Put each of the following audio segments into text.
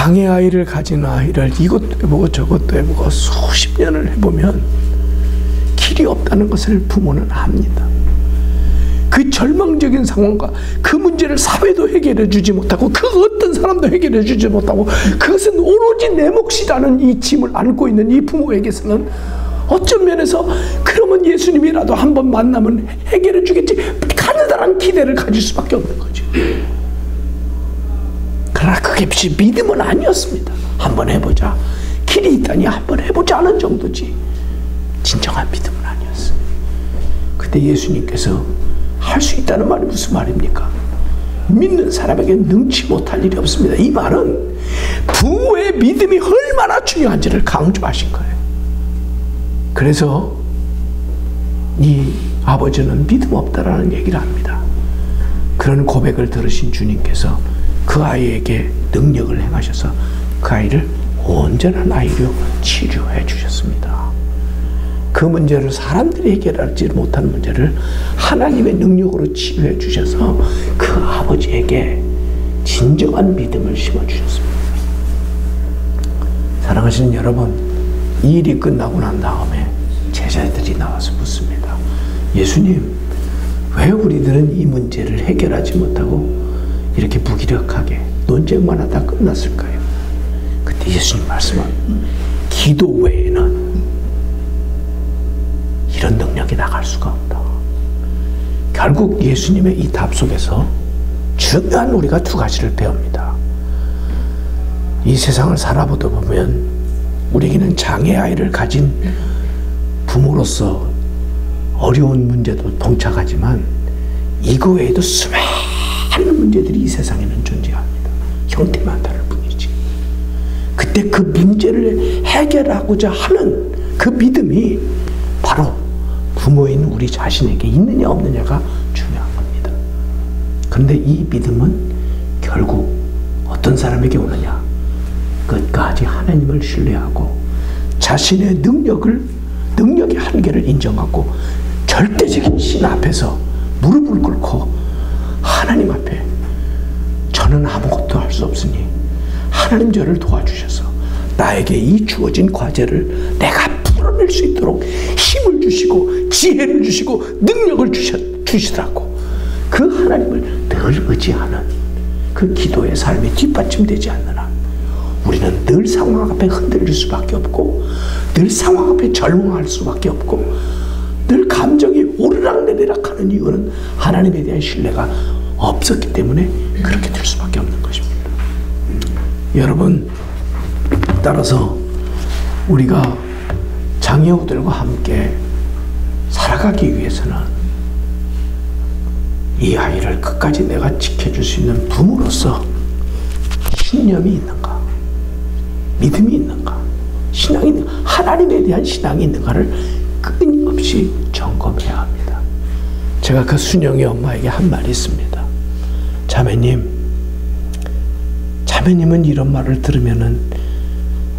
장애아이를 가진 아이를 이것도 해보고 저것도 해보고 수십 년을 해보면 길이 없다는 것을 부모는 압니다. 그 절망적인 상황과 그 문제를 사회도 해결해 주지 못하고 그 어떤 사람도 해결해 주지 못하고 그것은 오로지 내 몫이라는 이 짐을 안고 있는 이 부모에게서는 어떤 면에서 그러면 예수님이라도 한번 만나면 해결해 주겠지 가느다란 기대를 가질 수밖에 없는 거죠. 그러나 그게 믿음은 아니었습니다. 한번 해보자. 길이 있다니 한번 해보자는 정도지 진정한 믿음은 아니었어요. 그때 예수님께서 할 수 있다는 말이 무슨 말입니까? 믿는 사람에게 능치 못할 일이 없습니다. 이 말은 부모의 믿음이 얼마나 중요한지를 강조하신 거예요. 그래서 이 아버지는 믿음 없다라는 얘기를 합니다. 그런 고백을 들으신 주님께서 그 아이에게 능력을 행하셔서 그 아이를 온전한 아이로 치료해 주셨습니다. 그 문제를 사람들이 해결하지 못하는 문제를 하나님의 능력으로 치유해 주셔서 그 아버지에게 진정한 믿음을 심어주셨습니다. 사랑하시는 여러분, 이 일이 끝나고 난 다음에 제자들이 나와서 묻습니다. 예수님, 왜 우리들은 이 문제를 해결하지 못하고 이렇게 무기력하게 논쟁만 하다 끝났을까요? 그때 예수님 말씀합니다. 기도 외에는 이런 능력이 나갈 수가 없다. 결국 예수님의 이 답 속에서 중요한 우리가 두 가지를 배웁니다. 이 세상을 살아보다 보면 우리에게는 장애아이를 가진 부모로서 어려운 문제도 동착하지만 이거 외에도 수많은 문제들이 이 세상에는 존재합니다. 형태만 다를 뿐이지. 그때 그 문제를 해결하고자 하는 그 믿음이 바로 부모인 우리 자신에게 있느냐 없느냐가 중요한 겁니다. 그런데 이 믿음은 결국 어떤 사람에게 오느냐? 끝까지 하나님을 신뢰하고 자신의 능력의 한계를 인정하고 절대적인 신 앞에서 무릎을 꿇고 하나님 앞에 저는 아무것도 할 수 없으니 하나님 저를 도와주셔서 나에게 이 주어진 과제를 내가 풀어낼 수 있도록 힘을 주시고 지혜를 주시고 능력을 주시더라고. 그 하나님을 늘 의지하는 그 기도의 삶이 뒷받침되지 않는 한 우리는 늘 상황 앞에 흔들릴 수밖에 없고 늘 상황 앞에 절망할 수밖에 없고 늘 감정이 오르락내리락 하는 이유는 하나님에 대한 신뢰가 없었기 때문에 그렇게 될 수밖에 없는 것입니다. 여러분, 따라서 우리가 장애우들과 함께 살아가기 위해서는 이 아이를 끝까지 내가 지켜줄 수 있는 부모로서 신념이 있는가, 믿음이 있는가, 신앙이 있는가, 하나님에 대한 신앙이 있는가를 끊임없이 점검해야 합니다. 제가 그 순영이 엄마에게 한 말이 있습니다. 자매님은 이런 말을 들으면은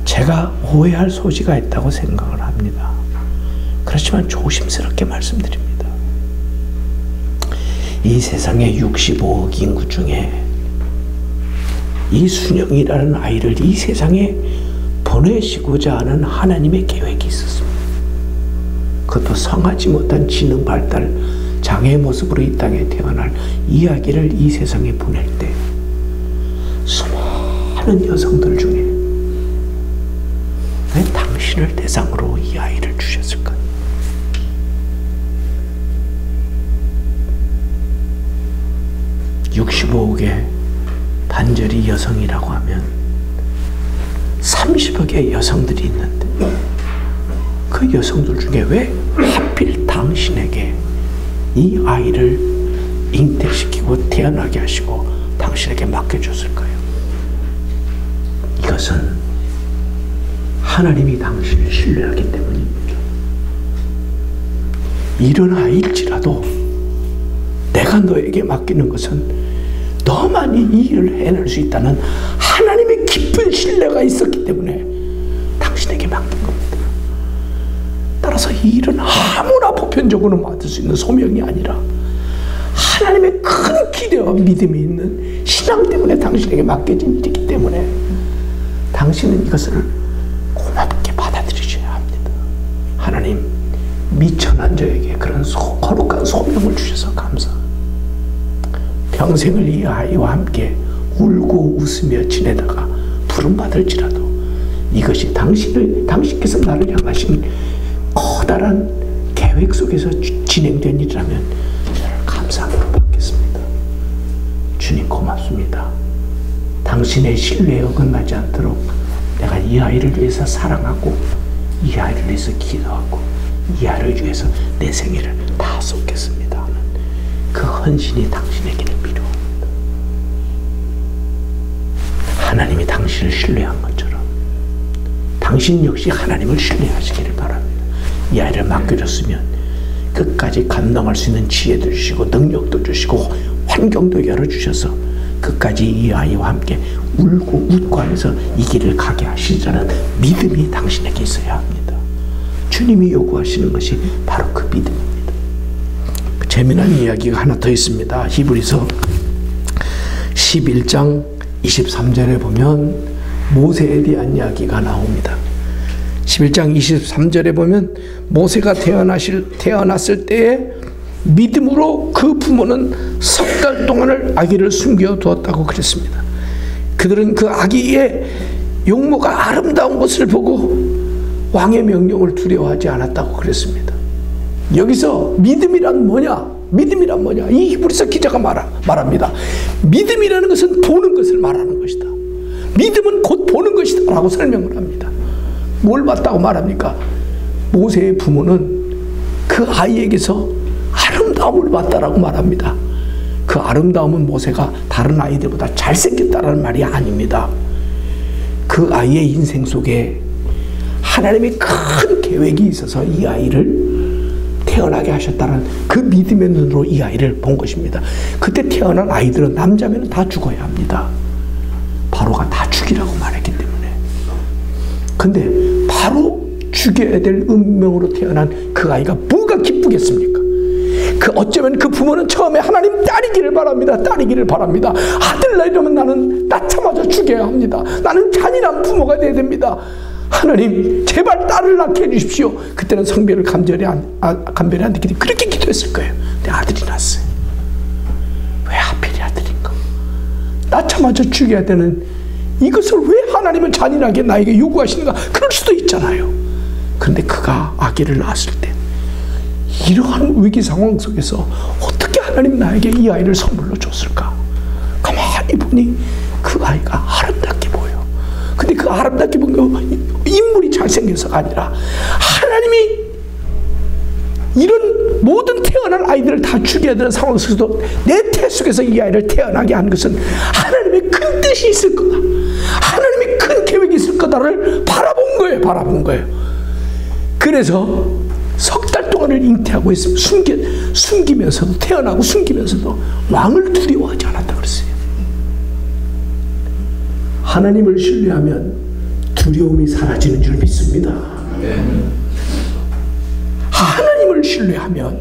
제가 오해할 소지가 있다고 생각을 합니다. 그렇지만 조심스럽게 말씀드립니다. 이 세상에 65억 인구 중에 이 순영이라는 아이를 이 세상에 보내시고자 하는 하나님의 계획이 있었습니다. 그것도 성하지 못한 지능 발달 장애의 모습으로 이 땅에 태어날 이 아기를 이 세상에 보낼 때 수많은 여성들 중에 왜 당신을 대상으로 이 아이를 주셨을까? (65억의) 반절이 여성이라고 하면 30억의 여성들이 있는데 그 여성들 중에 왜 하필 당신에게 이 아이를 잉태시키고 태어나게 하시고 당신에게 맡겨줬을까요? 이것은 하나님이 당신을 신뢰하기 때문입니다. 이런 아이일지라도 내가 너에게 맡기는 것은 너만이 이 일을 해낼 수 있다는 하나님의 깊은 신뢰가 있었기 때문에 당신에게 맡긴 겁니다. 따라서 이 일은 아무나 보편적으로 맡을 수 있는 소명이 아니라 하나님의 큰 기대와 믿음이 있는 신앙 때문에 당신에게 맡겨진 일이기 때문에 당신은 이것을 고맙게 받아들이셔야 합니다. 하나님, 미천한 저에게 그런 거룩한 소명을 주셔서 감사합니다. 평생을 이 아이와 함께 울고 웃으며 지내다가 부름받을지라도 이것이 당신께서 나를 향하신 커다란 계획 속에서 진행된 일이라면 저를 감사함으로 받겠습니다. 주님 고맙습니다. 당신의 신뢰에 어긋나지 않도록 내가 이 아이를 위해서 사랑하고 이 아이를 위해서 기도하고 이 아이를 위해서 내 생애를 다 쏟겠습니다 하는 그 헌신이 당신에게는 필요합니다. 하나님이 당신을 신뢰한 것처럼 당신 역시 하나님을 신뢰하시기를 바랍니다. 이 아이를 맡겨줬으면 끝까지 감당할 수 있는 지혜도 주시고 능력도 주시고 환경도 열어주셔서 끝까지 이 아이와 함께 울고 웃고 하면서 이 길을 가게 하시자는 믿음이 당신에게 있어야 합니다. 주님이 요구하시는 것이 바로 그 믿음입니다. 재미난 이야기가 하나 더 있습니다. 히브리서 11장 23절에 보면 모세에 대한 이야기가 나옵니다. 11장 23절에 보면 모세가 태어났을 때에 믿음으로 그 부모는 석 달 동안을 아기를 숨겨두었다고 그랬습니다. 그들은 그 아기의 용모가 아름다운 것을 보고 왕의 명령을 두려워하지 않았다고 그랬습니다. 여기서 믿음이란 뭐냐? 믿음이란 뭐냐? 이 히브리서 기자가 말합니다. 믿음이라는 것은 보는 것을 말하는 것이다. 믿음은 곧 보는 것이다 라고 설명을 합니다. 뭘 봤다고 말합니까? 모세의 부모는 그 아이에게서 아름다움을 봤다라고 말합니다. 그 아름다움은 모세가 다른 아이들보다 잘생겼다라는 말이 아닙니다. 그 아이의 인생 속에 하나님의 큰 계획이 있어서 이 아이를 태어나게 하셨다는 그 믿음의 눈으로 이 아이를 본 것입니다. 그때 태어난 아이들은 남자면 다 죽어야 합니다. 바로가 다 죽이라고 말했기 때문에. 근데 바로 죽여야 될 운명으로 태어난 그 아이가 뭐가 기쁘겠습니까? 어쩌면 그 부모는 처음에 하나님 딸이기를 바랍니다. 딸이기를 바랍니다. 아들 낳으려면 나는 낳자마자 죽여야 합니다. 나는 잔인한 부모가 돼야 됩니다. 하나님 제발 딸을 낳게 해주십시오. 그때는 성별을 감별이 안 됐기 때문에 그렇게 기도했을 거예요. 근데 아들이 낳았어요. 왜 하필이 아들인가? 낳자마자 죽여야 되는 이것을 왜 하나님은 잔인하게 나에게 요구하시는가? 그럴 수도 있잖아요. 그런데 그가 아기를 낳았을 때 이러한 위기 상황 속에서 어떻게 하나님 나에게 이 아이를 선물로 줬을까? 가만히 보니 그 아이가 아름답게 보여. 근데 그 아름답게 본 거 인물이 잘생겨서가 아니라 하나님이 이런 모든 태어난 아이들을 다 죽여야 되는 상황 속에서도 내 태 속에서 이 아이를 태어나게 한 것은 하나님의 큰 뜻이 있을 거다. 하나님의 큰 계획이 있을 거다를 바라본 거예요. 바라본 거예요. 그래서 석 달 동안을 잉태하고 있으면 숨기면서도 태어나고 숨기면서도 왕을 두려워하지 않았다 그랬어요. 하나님을 신뢰하면 두려움이 사라지는 줄 믿습니다. 하나님을 신뢰하면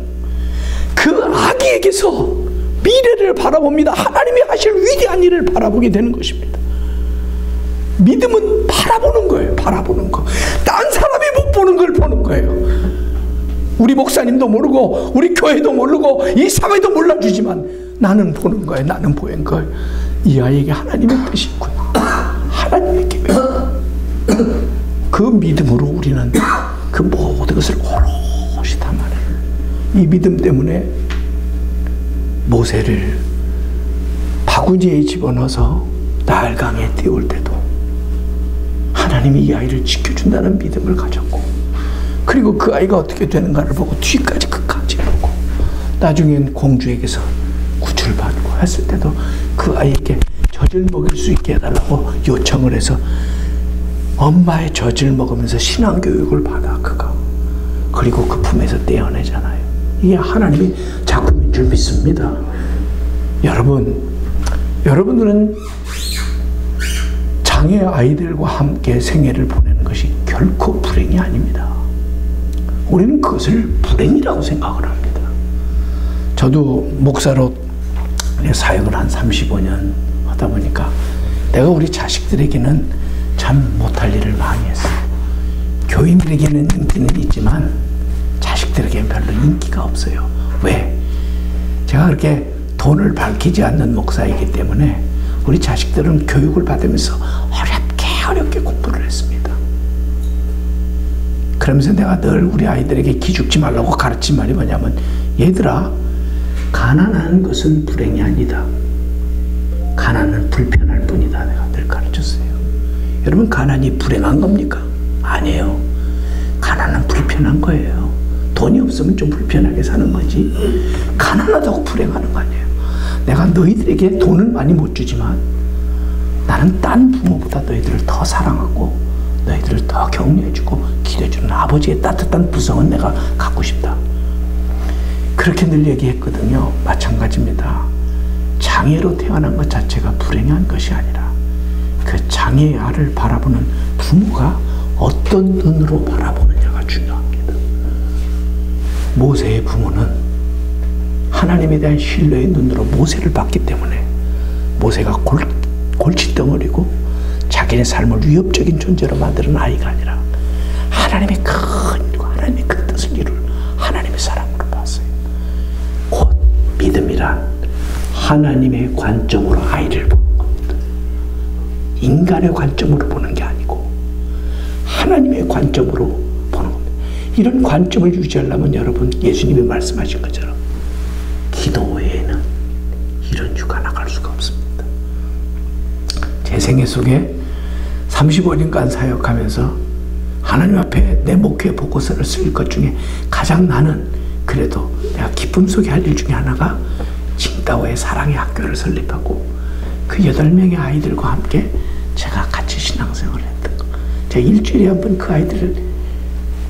그 아기에게서 미래를 바라봅니다. 하나님이 하실 위대한 일을 바라보게 되는 것입니다. 믿음은 바라보는 거예요. 바라보는 거. 딴 사람이 못 보는 걸 보는 거예요. 우리 목사님도 모르고 우리 교회도 모르고 이 사회도 몰라주지만 나는 보는 거예요. 나는 보는 거예요. 이 아이에게 하나님의 뜻이 있구나. 하나님의 계획. 그 믿음으로 우리는 그 모든 것을 오롯이 담아내요. 이 믿음 때문에 모세를 바구니에 집어넣어서 나일강에 띄울 때도 하나님이 이 아이를 지켜준다는 믿음을 가졌고, 그리고 그 아이가 어떻게 되는가를 보고 뒤까지 끝까지 보고 나중엔 공주에게서 구출받고 했을 때도 그 아이에게 젖을 먹일 수 있게 해달라고 요청을 해서 엄마의 젖을 먹으면서 신앙교육을 받아 그가. 그리고 그 품에서 떼어내잖아요. 이게 하나님의 작품인 줄 믿습니다. 여러분들은 장애 아이들과 함께 생애를 보내는 것이 결코 불행이 아닙니다. 우리는 그것을 불행이라고 생각을 합니다. 저도 목사로 사역을 한 35년 하다 보니까 내가 우리 자식들에게는 참 못할 일을 많이 했어요. 교인들에게는 인기는 있지만 자식들에게는 별로 인기가 없어요. 왜? 제가 그렇게 돈을 밝히지 않는 목사이기 때문에 우리 자식들은 교육을 받으면서 어렵게 공부를 했습니다. 그러면서 내가 늘 우리 아이들에게 기죽지 말라고 가르친 말이 뭐냐면, 얘들아, 가난한 것은 불행이 아니다. 가난은 불편할 뿐이다. 내가 늘 가르쳤어요. 여러분, 가난이 불행한 겁니까? 아니에요. 가난은 불편한 거예요. 돈이 없으면 좀 불편하게 사는 거지, 가난하다고 불행하는 거 아니에요. 내가 너희들에게 돈을 많이 못 주지만 나는 딴 부모보다 너희들을 더 사랑하고 너희들을 더 격려해주고 기대해주는 아버지의 따뜻한 부성은 내가 갖고 싶다. 그렇게 늘 얘기했거든요. 마찬가지입니다. 장애로 태어난 것 자체가 불행한 것이 아니라 그 장애의 알을 바라보는 부모가 어떤 눈으로 바라보느냐가 중요합니다. 모세의 부모는 하나님에 대한 신뢰의 눈으로 모세를 봤기 때문에 모세가 골칫덩어리고 자기의 삶을 위협적인 존재로 만드는 아이가 아니라 하나님의 큰 뜻을 이룰 하나님의 사랑으로 봤어요. 곧 믿음이란 하나님의 관점으로 아이를 보는 겁니다. 인간의 관점으로 보는 게 아니고 하나님의 관점으로 보는 겁니다. 이런 관점을 유지하려면 여러분, 예수님이 말씀하신 것처럼 기도 외에는 이런 휴가 나갈 수가 없습니다. 제 생애 속에 35년간 사역하면서 하나님 앞에 내 목회 보고서를 쓸 것 중에 가장 나는 그래도 내가 기쁨 속에 할 일 중에 하나가 칭다오의 사랑의 학교를 설립하고 그 8명의 아이들과 함께 제가 같이 신앙생활을 했던 거. 제가 일주일에 한 번 그 아이들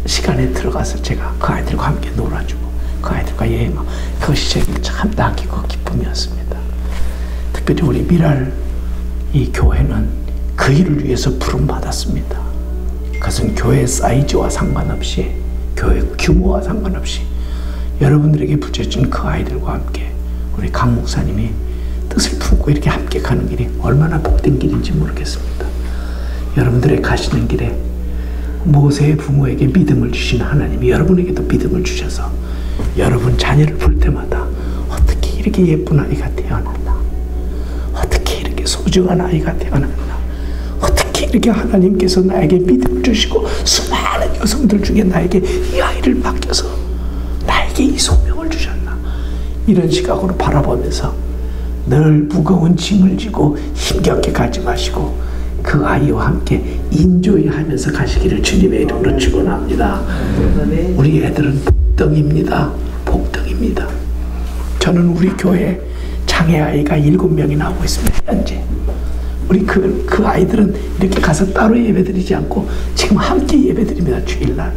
시간에 들어가서 제가 그 아이들과 함께 놀아주고 그 아이들과 여행하고, 그것이 제게 참 낙이고 기쁨이었습니다. 특별히 우리 미랄 이 교회는 그 일을 위해서 부름받았습니다. 그것은 교회 사이즈와 상관없이, 교회 규모와 상관없이 여러분들에게 부재준 그 아이들과 함께 우리 강 목사님이 뜻을 품고 이렇게 함께 가는 길이 얼마나 복된 길인지 모르겠습니다. 여러분들의 가시는 길에 모세의 부모에게 믿음을 주신 하나님이 여러분에게도 믿음을 주셔서 여러분 자녀를 볼 때마다 어떻게 이렇게 예쁜 아이가 태어났나, 어떻게 이렇게 소중한 아이가 태어났나, 어떻게 이렇게 하나님께서 나에게 믿음을 주시고 수많은 여성들 중에 나에게 이 아이를 맡겨서 나에게 이 소명을 주셨나, 이런 시각으로 바라보면서 늘 무거운 짐을 지고 힘겹게 가지 마시고 그 아이와 함께 인조이하면서 가시기를 주님의 이름으로 축원합니다. 우리 애들은 복덩입니다. 복덩입니다. 저는 우리 교회에 장애 아이가 7명이 나오고 있습니다. 현재 우리 그 아이들은 이렇게 가서 따로 예배드리지 않고 지금 함께 예배드립니다. 주일날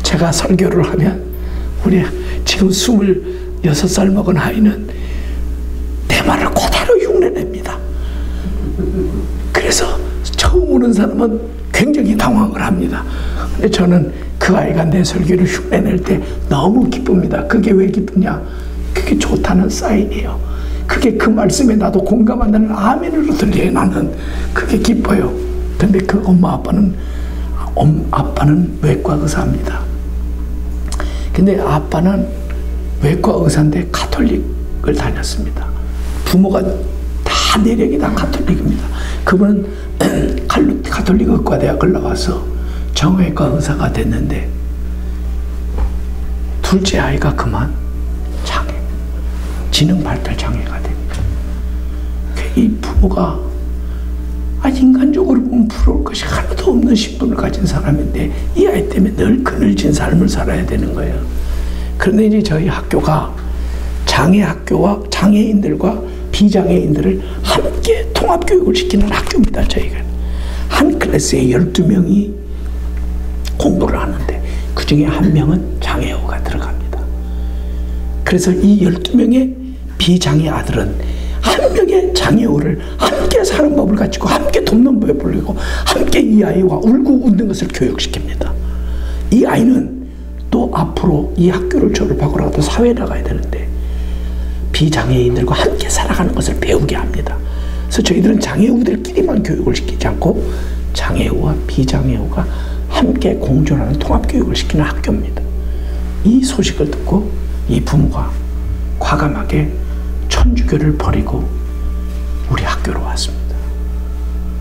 제가 설교를 하면 우리 지금 26살 먹은 아이는 내 말을 그대로 흉내냅니다. 그래서 처음 오는 사람은 굉장히 당황을 합니다. 근데 저는 그 아이가 내 설교를 흉내낼 때 너무 기쁩니다. 그게 왜 기쁘냐? 그게 좋다는 사인이에요. 그게 그 말씀에 나도 공감한다는 아멘으로 들려요. 나는 그게 기뻐요. 근데 그 엄마 아빠는 외과 의사입니다. 근데 아빠는 외과 의사인데 가톨릭을 다녔습니다. 부모가 다 내력이 다 가톨릭입니다. 그분은 가톨릭 의과대학을 나와서 정외과 의사가 됐는데 둘째 아이가 그만 장애, 지능 발달 장애가 됩니다. 이 부모가 인간적으로 보면 부러울 것이 하나도 없는 신분을 가진 사람인데 이 아이 때문에 늘 그늘진 삶을 살아야 되는 거예요. 그런데 이제 저희 학교가 장애 학교와 장애인들과 비장애인들을 함께 통합교육을 시키는 학교입니다. 저희가 한 클래스에 12명이 공부를 하는데 그 중에 1명은 장애우가 들어갑니다. 그래서 이 12명의 비장애 아들은 한 명의 장애우를 함께 사는 법을 가지고 함께 돕는 법을 불리고 함께 이 아이와 울고 웃는 것을 교육시킵니다. 이 아이는 또 앞으로 이 학교를 졸업하고 나서 사회에 나가야 되는데 비장애인들과 함께 살아가는 것을 배우게 합니다. 그래서 저희들은 장애우들끼리만 교육을 시키지 않고 장애우와 비장애우가 함께 공존하는 통합교육을 시키는 학교입니다. 이 소식을 듣고 이 부모가 과감하게 천주교를 버리고 우리 학교로 왔습니다.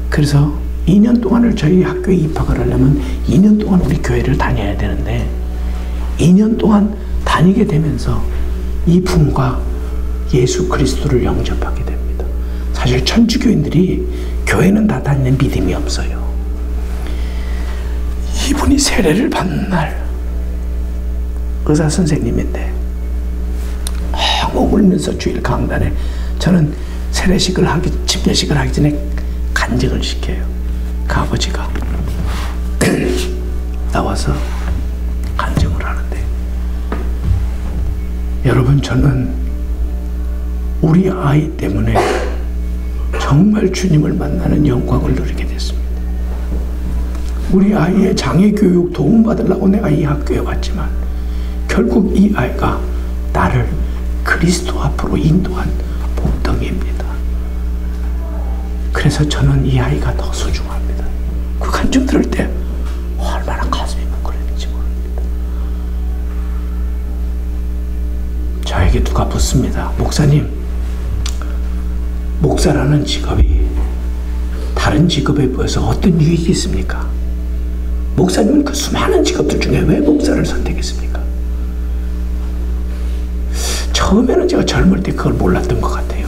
그래서 2년 동안을 저희 학교에 입학을 하려면 2년 동안 우리 교회를 다녀야 되는데 2년 동안 다니게 되면서 이 부모가 예수 그리스도를 영접하게 됩니다. 사실 천주교인들이 교회는 다 다니는 믿음이 없어요. 이분이 세례를 받는 날 의사 선생님인데 울면서 주일 강단에 저는 세례식을 집례식을 하기 전에 간증을 시켜요. 그 아버지가 나와서 간증을 하는데, 여러분, 저는 우리 아이 때문에 정말 주님을 만나는 영광을 누리게 됐습니다. 우리 아이의 장애교육 도움받으려고 내가 이 학교에 왔지만 결국 이 아이가 나를 그리스도 앞으로 인도한 복덩이입니다. 그래서 저는 이 아이가 더 소중합니다. 그 간증 들을 때 얼마나 가슴이 뭉클했는지 모릅니다. 저에게 누가 묻습니다. 목사님, 목사라는 직업이 다른 직업에 비해서 어떤 유익이 있습니까? 목사님은 그 수많은 직업들 중에 왜 목사를 선택했습니까? 처음에는 제가 젊을 때 그걸 몰랐던 것 같아요.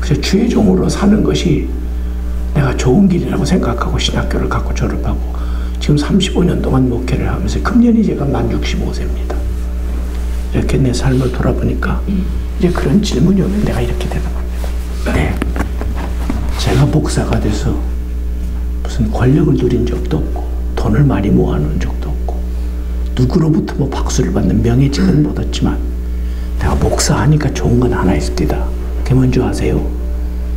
그래서 주의 종으로 사는 것이 내가 좋은 길이라고 생각하고 신학교를 갖고 졸업하고 지금 35년 동안 목회를 하면서 금년이 제가 만 65세입니다. 이렇게 내 삶을 돌아보니까 이제 그런 질문이 오면 내가 이렇게 대답합니다. 네, 제가 목사가 돼서 무슨 권력을 누린 적도 없고 돈을 많이 모아놓은 적도 없고 누구로부터 뭐 박수를 받는 명예직은 못 얻지만 내가 목사하니까 좋은 건 하나 있습니다. 그게 뭔지 아세요?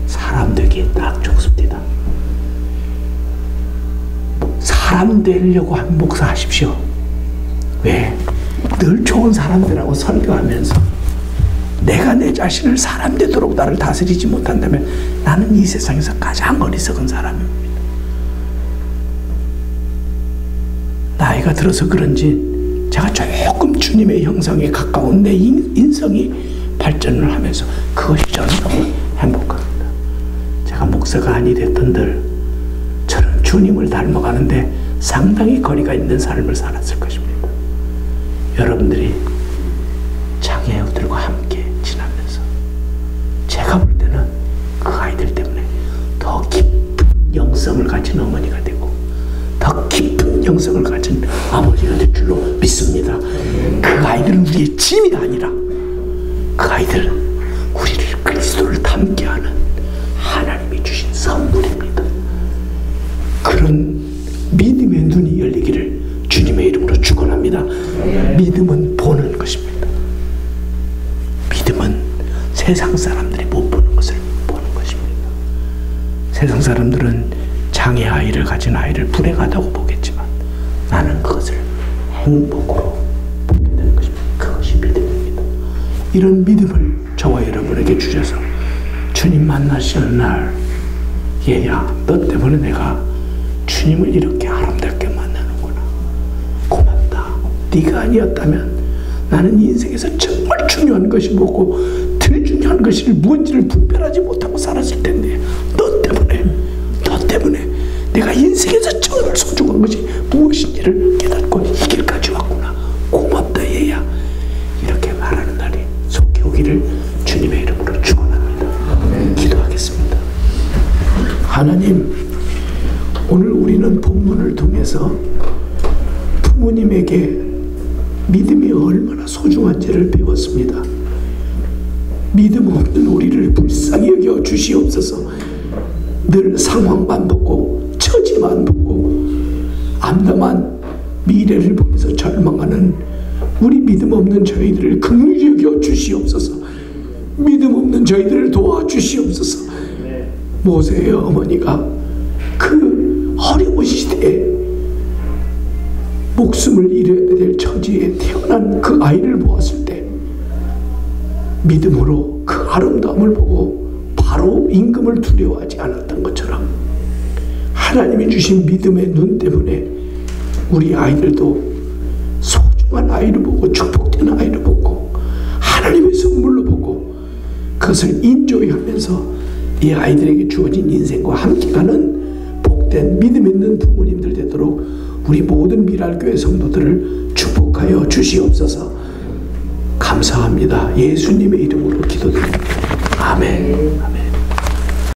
사람 되기 딱 좋습니다. 사람 되려고 하면 목사하십시오. 왜? 늘 좋은 사람들하고 설교하면서 내가 내 자신을 사람 되도록 나를 다스리지 못한다면 나는 이 세상에서 가장 어리석은 사람입니다. 나이가 들어서 그런지 제가 조금 주님의 형상에 가까운 내 인성이 발전을 하면서 그것이 저는 너무 행복합니다. 제가 목사가 아니 됐던들 저는 주님을 닮아가는데 상당히 거리가 있는 삶을 살았을 것입니다. 여러분들이 장애우들과 함께 지나면서 제가 볼 때는 그 아이들 때문에 더 깊은 영성을 가진 어머니가 되고 더 깊은 영성을 가진 아버지가 될 줄로 믿습니다. 그 아이들은 우리의 짐이 아니라 그 아이들은 우리를 그리스도를 닮게 하는 하나님이 주신 선물입니다. 그런 믿음의 눈이 열리기를 주님의 이름으로 축원합니다. 믿음은 보는 것입니다. 믿음은 세상 사람들이 못 보는 것을 보는 것입니다. 세상 사람들은 장애 아이를 가진 아이를 불행하다고 보겠지만 나는 그것을 행복으로 보게 되는 것입니다. 그것이 믿음입니다. 이런 믿음을 저와 여러분에게 주셔서 주님 만나시는 날, 얘야, 너 때문에 내가 주님을 이렇게 아름답게 만나는구나. 고맙다. 네가 아니었다면 나는 인생에서 정말 중요한 것이 뭐고 덜 중요한 것이 무엇인지를 분별하지 못하고 살았을 텐데 너 때문에 내가 인생에서 정말 소중한 것이 무엇인지를 깨닫고 이 길까지 왔구나. 고맙다 얘야. 이렇게 말하는 날이 속히 오기를 주님의 이름으로 축원합니다. 기도하겠습니다. 하나님, 오늘 우리는 본문을 통해서 부모님에게 믿음이 얼마나 소중한지를 배웠습니다. 믿음 없는 우리를 불쌍히 여겨 주시옵소서. 늘 상황만 보고 처지만 보고 암담한 미래를 보면서 절망하는 우리 믿음 없는 저희들을 긍휼히 여겨 주시옵소서. 믿음 없는 저희들을 도와주시옵소서. 모세의 어머니가 그 어려운 시대에 목숨을 잃어야 될 처지에 태어난 그 아이를 보았을 때 믿음으로 그 아름다움을 보고 바로 임금을 두려워하지 않았던 것처럼 하나님이 주신 믿음의 눈 때문에 우리 아이들도 소중한 아이를 보고 축복된 아이를 보고 하나님의 선물로 보고 그것을 인조이하면서 이 아이들에게 주어진 인생과 함께가는 복된 믿음 있는 부모님들 되도록 우리 모든 미랄교회 성도들을 축복하여 주시옵소서. 감사합니다. 예수님의 이름으로 기도드립니다. 아멘.